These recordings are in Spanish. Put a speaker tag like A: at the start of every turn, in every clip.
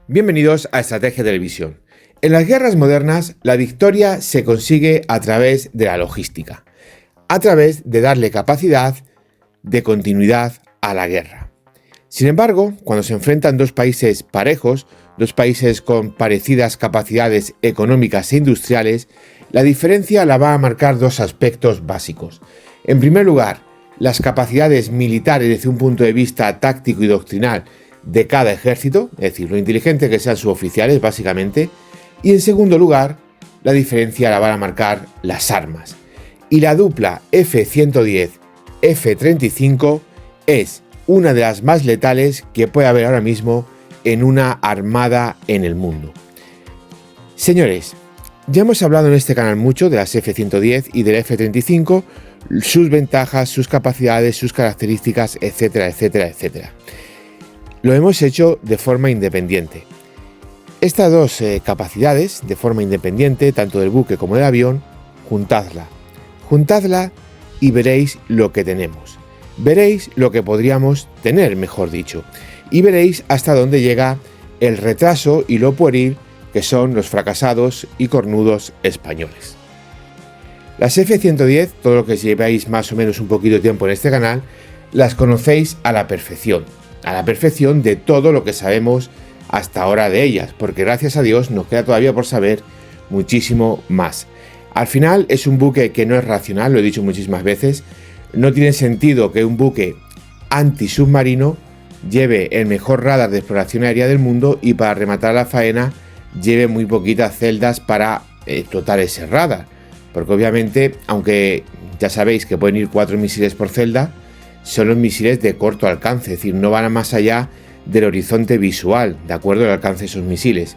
A: Bienvenidos a Estrategia Televisión. En las guerras modernas, la victoria se consigue a través de la logística, a través de darle capacidad de continuidad a la guerra. Sin embargo, cuando se enfrentan dos países parejos, dos países con parecidas capacidades económicas e industriales, la diferencia la va a marcar dos aspectos básicos. En primer lugar, las capacidades militares desde un punto de vista táctico y doctrinal de cada ejército, es decir, lo inteligente que sean sus oficiales, básicamente. Y en segundo lugar, la diferencia la van a marcar las armas. Y la dupla F-110-F-35 es una de las más letales que puede haber ahora mismo en una armada en el mundo. Señores, ya hemos hablado en este canal mucho de las F-110 y del F-35, sus ventajas, sus capacidades, sus características, etcétera, etcétera, etcétera. Lo hemos hecho de forma independiente. Estas dos capacidades, de forma independiente, tanto del buque como del avión, juntadla y veréis lo que tenemos. Veréis lo que podríamos tener, mejor dicho, y veréis hasta dónde llega el retraso y lo pueril que son los fracasados y cornudos españoles. Las F-110, todo lo que lleváis más o menos un poquito de tiempo en este canal, las conocéis a la perfección de todo lo que sabemos hasta ahora de ellas, porque gracias a Dios nos queda todavía por saber muchísimo más. Al final es un buque que no es racional, lo he dicho muchísimas veces. No tiene sentido que un buque antisubmarino lleve el mejor radar de exploración aérea del mundo y para rematar la faena lleve muy poquitas celdas para explotar ese radar, porque obviamente, aunque ya sabéis que pueden ir 4 misiles por celda, son los misiles de corto alcance, es decir, no van más allá del horizonte visual, de acuerdo al alcance de esos misiles.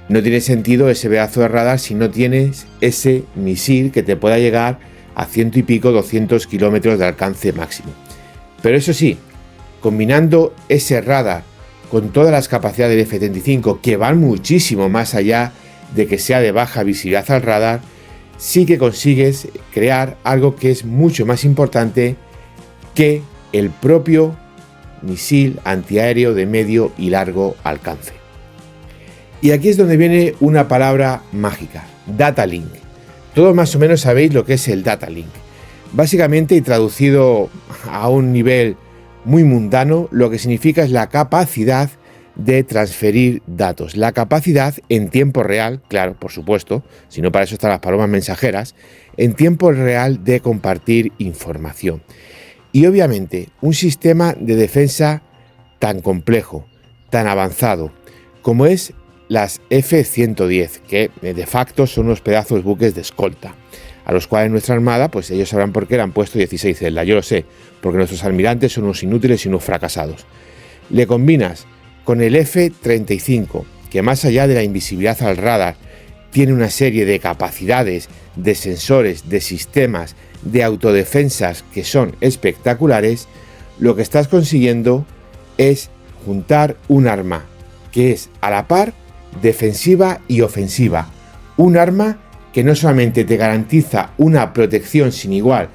A: No tiene sentido ese pedazo de radar si no tienes ese misil que te pueda llegar a 100 y pico, 200 kilómetros de alcance máximo. Pero eso sí, combinando ese radar con todas las capacidades del F-35, que van muchísimo más allá de que sea de baja visibilidad al radar, sí que consigues crear algo que es mucho más importante que el propio misil antiaéreo de medio y largo alcance. Y aquí es donde viene una palabra mágica, data link. Todos más o menos sabéis lo que es el data link. Básicamente, y traducido a un nivel muy mundano, lo que significa es la capacidad de transferir datos, la capacidad en tiempo real, claro, por supuesto, si no para eso están las palomas mensajeras, en tiempo real de compartir información. Y obviamente un sistema de defensa tan complejo, tan avanzado, como es las F-110, que de facto son unos pedazos buques de escolta, a los cuales nuestra armada, pues ellos sabrán por qué le han puesto 16 celdas, yo lo sé, porque nuestros almirantes son unos inútiles y unos fracasados. Le combinas con el F-35, que más allá de la invisibilidad al radar, tiene una serie de capacidades, de sensores, de sistemas, de autodefensas que son espectaculares. Lo que estás consiguiendo es juntar un arma que es a la par defensiva y ofensiva. Un arma que no solamente te garantiza una protección sin igual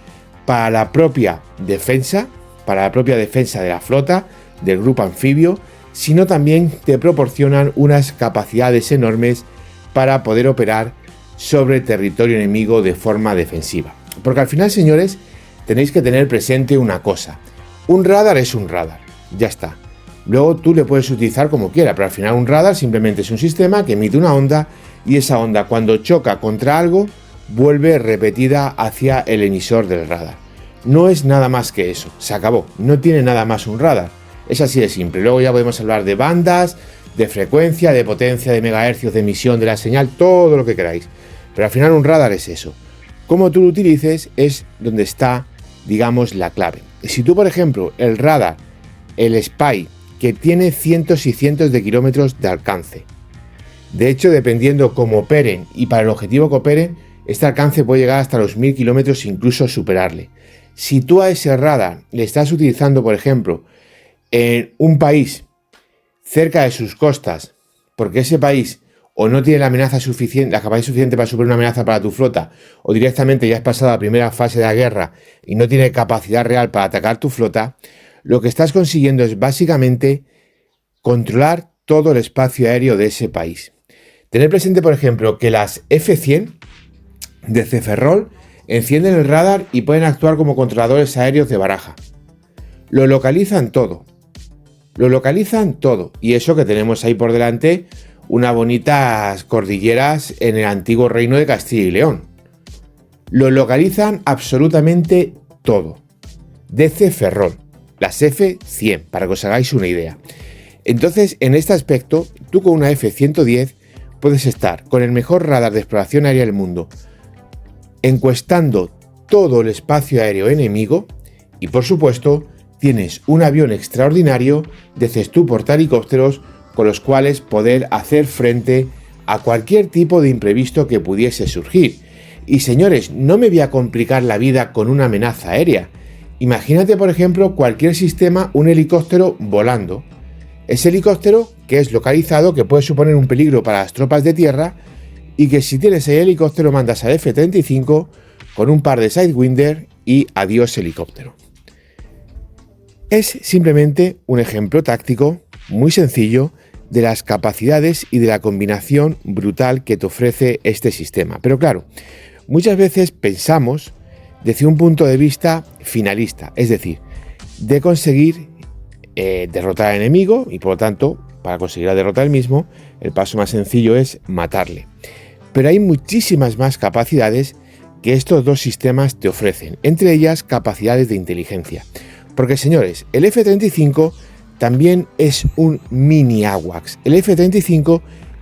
A: para la propia defensa de la flota, del grupo anfibio, sino también te proporcionan unas capacidades enormes para poder operar sobre territorio enemigo de forma defensiva. Porque al final, señores, tenéis que tener presente una cosa. Un radar es un radar, ya está. Luego tú le puedes utilizar como quieras, pero al final un radar simplemente es un sistema que emite una onda y esa onda, cuando choca contra algo, vuelve repetida hacia el emisor del radar. No es nada más que eso, se acabó, no tiene nada más un radar. Es así de simple. Luego ya podemos hablar de bandas, de frecuencia, de potencia, de megahercios, de emisión de la señal, todo lo que queráis. Pero al final un radar es eso. Cómo tú lo utilices es donde está, digamos, la clave. Si tú, por ejemplo, el radar, el SPY, que tiene cientos y cientos de kilómetros de alcance. De hecho, dependiendo cómo operen y para el objetivo que operen, este alcance puede llegar hasta los 1000 kilómetros, incluso superarle. Si tú a ese radar le estás utilizando, por ejemplo, en un país cerca de sus costas, porque ese país o no tiene la amenaza suficiente, la capacidad suficiente para superar una amenaza para tu flota, o directamente ya has pasado la primera fase de la guerra y no tiene capacidad real para atacar tu flota, lo que estás consiguiendo es básicamente controlar todo el espacio aéreo de ese país. Tener presente, por ejemplo, que las F-100 de Ceferrol encienden el radar y pueden actuar como controladores aéreos de Baraja. Lo localizan todo. Y eso que tenemos ahí por delante, unas bonitas cordilleras en el antiguo reino de Castilla y León. Lo localizan absolutamente todo. De Ceferrol, las F-100, para que os hagáis una idea. Entonces, en este aspecto, tú con una F-110 puedes estar con el mejor radar de exploración aérea del mundo, encuestando todo el espacio aéreo enemigo y, por supuesto, tienes un avión extraordinario de Cestú portahelicópteros con los cuales poder hacer frente a cualquier tipo de imprevisto que pudiese surgir. Y señores, no me voy a complicar la vida con una amenaza aérea. Imagínate, por ejemplo, cualquier sistema, un helicóptero volando. Ese helicóptero que es localizado, que puede suponer un peligro para las tropas de tierra, y que si tienes el helicóptero mandas al F-35 con un par de Sidewinder y adiós helicóptero. Es simplemente un ejemplo táctico muy sencillo de las capacidades y de la combinación brutal que te ofrece este sistema. Pero claro, muchas veces pensamos desde un punto de vista finalista, es decir, de conseguir derrotar al enemigo y por lo tanto, para conseguir la derrota del mismo, el paso más sencillo es matarle. Pero hay muchísimas más capacidades que estos dos sistemas te ofrecen, entre ellas capacidades de inteligencia. Porque señores, el F-35 también es un mini AWACS. El F-35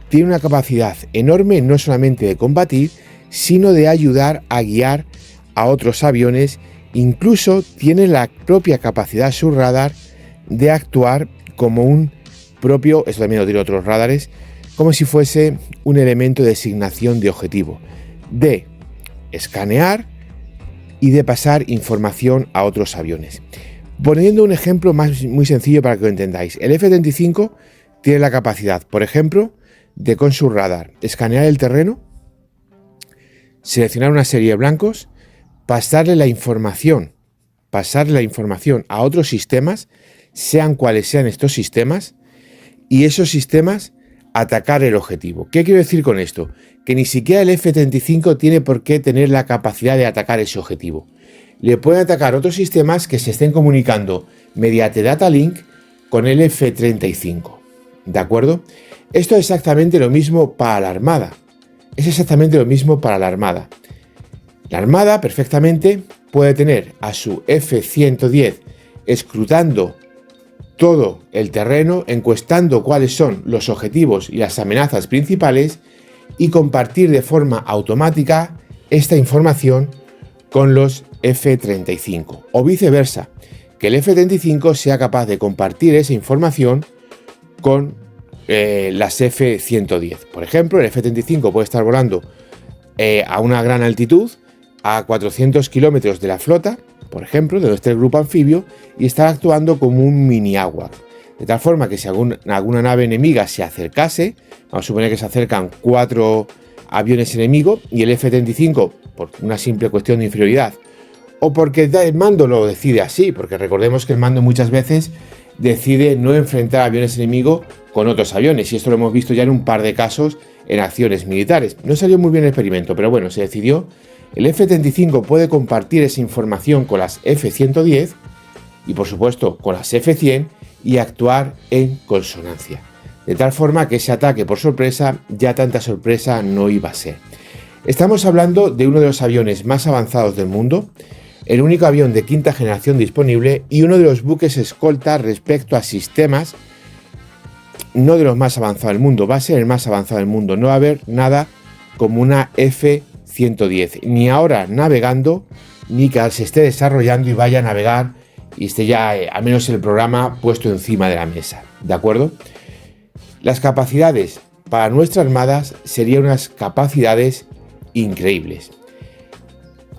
A: tiene una capacidad enorme no solamente de combatir, sino de ayudar a guiar a otros aviones. Incluso tiene la propia capacidad su radar de actuar como un propio, eso también lo tienen otros radares, como si fuese un elemento de designación de objetivo, de escanear y de pasar información a otros aviones. Poniendo un ejemplo muy sencillo para que lo entendáis, el F-35 tiene la capacidad, por ejemplo, de con su radar escanear el terreno, seleccionar una serie de blancos, pasarle la información a otros sistemas, sean cuales sean estos sistemas, y esos sistemas atacar el objetivo. ¿Qué quiero decir con esto? Que ni siquiera el F-35 tiene por qué tener la capacidad de atacar ese objetivo. Le pueden atacar otros sistemas que se estén comunicando mediante data link con el F-35. ¿De acuerdo? Esto es exactamente lo mismo para la Armada. La Armada perfectamente puede tener a su F-110 escrutando todo el terreno, encuestando cuáles son los objetivos y las amenazas principales y compartir de forma automática esta información con los F-35 o viceversa, que el F-35 sea capaz de compartir esa información con las F-110. Por ejemplo, el F-35 puede estar volando a una gran altitud, a 400 kilómetros de la flota, por ejemplo, de nuestro grupo anfibio, y estar actuando como un mini AWACS. De tal forma que si alguna nave enemiga se acercase, vamos a suponer que se acercan 4 aviones enemigos y el F-35, por una simple cuestión de inferioridad, o porque el mando lo decide así, porque recordemos que el mando muchas veces decide no enfrentar aviones enemigos con otros aviones, y esto lo hemos visto ya en un par de casos en acciones militares. No salió muy bien el experimento, pero bueno, se decidió. El F-35 puede compartir esa información con las F-110 y por supuesto con las F-100 y actuar en consonancia. De tal forma que ese ataque por sorpresa ya tanta sorpresa no iba a ser. Estamos hablando de uno de los aviones más avanzados del mundo, el único avión de quinta generación disponible y uno de los buques escolta respecto a sistemas, no de los más avanzados del mundo, va a ser el más avanzado del mundo. No va a haber nada como una F-110, ni ahora navegando, ni que se esté desarrollando y vaya a navegar y esté ya, al menos el programa, puesto encima de la mesa. ¿De acuerdo? Las capacidades para nuestras armadas serían unas capacidades increíbles.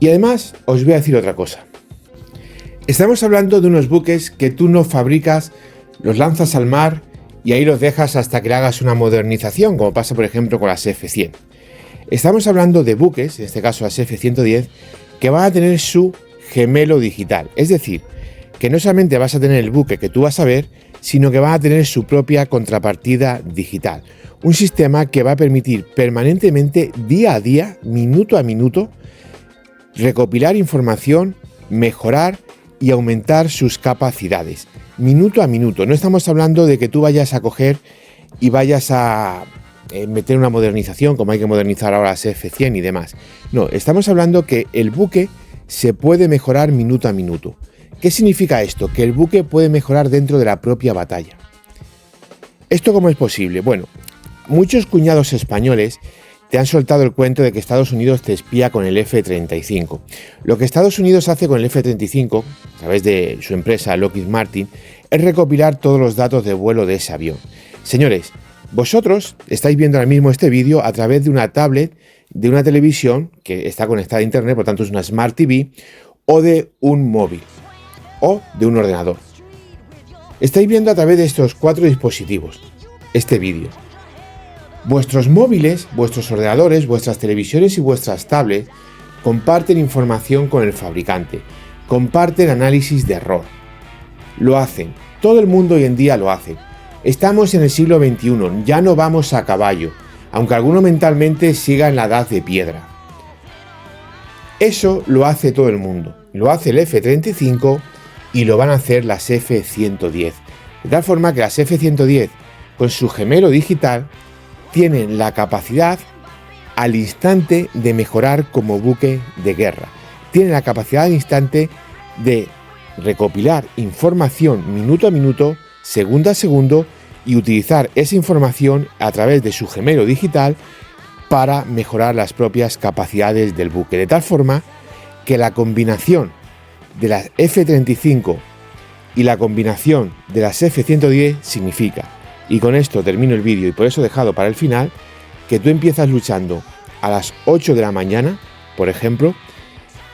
A: Y además os voy a decir otra cosa. Estamos hablando de unos buques que tú no fabricas, los lanzas al mar y ahí los dejas hasta que le hagas una modernización, como pasa por ejemplo con las F-100. Estamos hablando de buques, en este caso las F-110, que van a tener su gemelo digital. Es decir, que no solamente vas a tener el buque que tú vas a ver, sino que van a tener su propia contrapartida digital. Un sistema que va a permitir permanentemente, día a día, minuto a minuto, recopilar información, mejorar y aumentar sus capacidades. Minuto a minuto. No estamos hablando de que tú vayas a coger y vayas a meter una modernización, como hay que modernizar ahora las F100 y demás. No, estamos hablando que el buque se puede mejorar minuto a minuto. ¿Qué significa esto? Que el buque puede mejorar dentro de la propia batalla. ¿Esto cómo es posible? Bueno, muchos cuñados españoles te han soltado el cuento de que Estados Unidos te espía con el F-35. Lo que Estados Unidos hace con el F-35, a través de su empresa Lockheed Martin, es recopilar todos los datos de vuelo de ese avión. Señores, vosotros estáis viendo ahora mismo este vídeo a través de una tablet, de una televisión que está conectada a internet, por tanto es una Smart TV, o de un móvil, o de un ordenador. Estáis viendo a través de estos 4 dispositivos este vídeo. Vuestros móviles, vuestros ordenadores, vuestras televisiones y vuestras tablets comparten información con el fabricante, comparten análisis de error. Lo hacen, todo el mundo hoy en día lo hace. Estamos en el siglo XXI, ya no vamos a caballo, aunque alguno mentalmente siga en la edad de piedra. Eso lo hace todo el mundo, lo hace el F-35 y lo van a hacer las F-110. De tal forma que las F-110, con su gemelo digital, tienen la capacidad al instante de mejorar como buque de guerra. Tienen la capacidad al instante de recopilar información minuto a minuto, segundo a segundo, y utilizar esa información a través de su gemelo digital para mejorar las propias capacidades del buque. De tal forma que la combinación de las F-35 y la combinación de las F-110 significa, y con esto termino el vídeo y por eso he dejado para el final, que tú empiezas luchando a las 8 de la mañana, por ejemplo,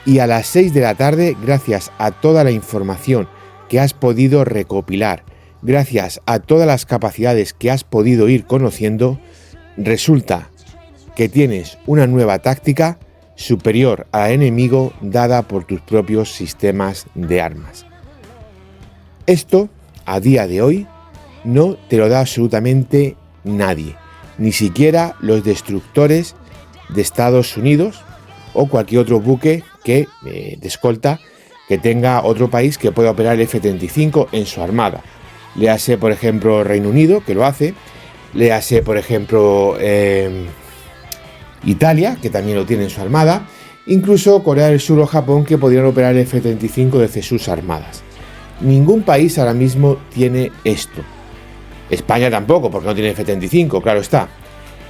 A: y a las 6 de la tarde, gracias a toda la información que has podido recopilar, gracias a todas las capacidades que has podido ir conociendo, resulta que tienes una nueva táctica superior al enemigo dada por tus propios sistemas de armas. Esto, a día de hoy, no te lo da absolutamente nadie, ni siquiera los destructores de Estados Unidos o cualquier otro buque que de escolta que tenga otro país que pueda operar el F-35 en su armada. Léase, por ejemplo, Reino Unido, que lo hace, léase, por ejemplo, Italia, que también lo tiene en su armada, incluso Corea del Sur o Japón, que podrían operar el F-35 desde sus armadas. Ningún país ahora mismo tiene esto. España tampoco, porque no tiene F-35, claro está.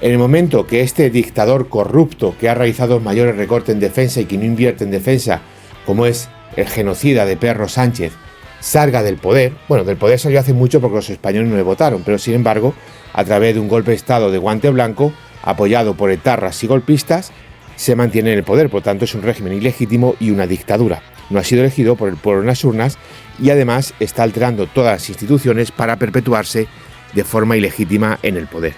A: En el momento que este dictador corrupto que ha realizado mayores recortes en defensa y que no invierte en defensa, como es el genocida de Pedro Sánchez, salga del poder, bueno, del poder salió hace mucho porque los españoles no le votaron, pero sin embargo, a través de un golpe de Estado de guante blanco, apoyado por etarras y golpistas, se mantiene en el poder, por tanto es un régimen ilegítimo y una dictadura. No ha sido elegido por el pueblo en las urnas y además está alterando todas las instituciones para perpetuarse de forma ilegítima en el poder.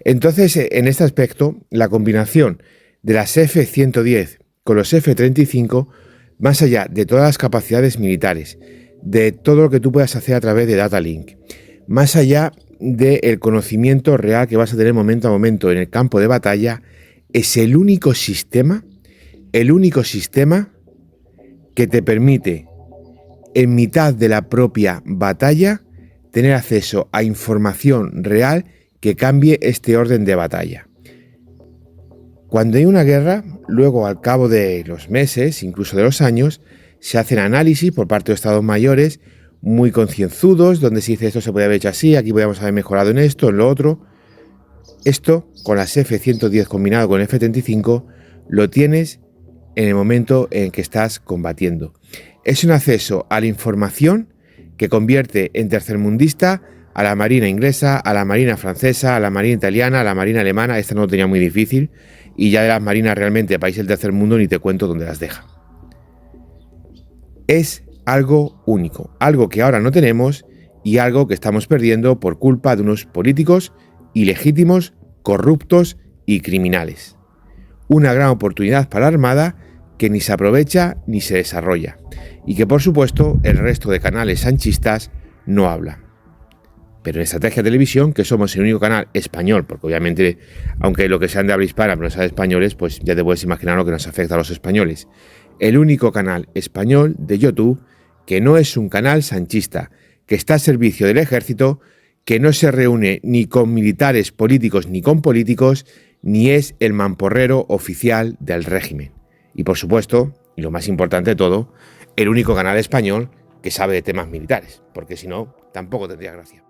A: Entonces, en este aspecto, la combinación de las F-110 con los F-35, más allá de todas las capacidades militares, de todo lo que tú puedas hacer a través de Data Link, más allá del conocimiento real que vas a tener momento a momento en el campo de batalla, es el único sistema que te permite, en mitad de la propia batalla, tener acceso a información real que cambie este orden de batalla. Cuando hay una guerra, luego al cabo de los meses, incluso de los años, se hacen análisis por parte de estados mayores muy concienzudos, donde se dice esto se puede haber hecho así, aquí podríamos haber mejorado en esto, en lo otro. Esto, con las F-110 combinado con F-35, lo tienes en el momento en que estás combatiendo. Es un acceso a la información que convierte en tercermundista a la marina inglesa, a la marina francesa, a la marina italiana, a la marina alemana. Esta no lo tenía muy difícil, y ya de las marinas realmente de países del tercer mundo ni te cuento dónde las deja. Es algo único, algo que ahora no tenemos y algo que estamos perdiendo por culpa de unos políticos ilegítimos, corruptos y criminales. Una gran oportunidad para la Armada que ni se aprovecha ni se desarrolla y que por supuesto el resto de canales sanchistas no habla. Pero en Estrategia Televisión, que somos el único canal español, porque obviamente, aunque lo que sean de habla hispana, pero no sean españoles, pues ya te puedes imaginar lo que nos afecta a los españoles. El único canal español de YouTube que no es un canal sanchista, que está a servicio del ejército, que no se reúne ni con militares políticos ni con políticos, ni es el mamporrero oficial del régimen. Y por supuesto, y lo más importante de todo, el único canal español que sabe de temas militares, porque si no, tampoco tendría gracia.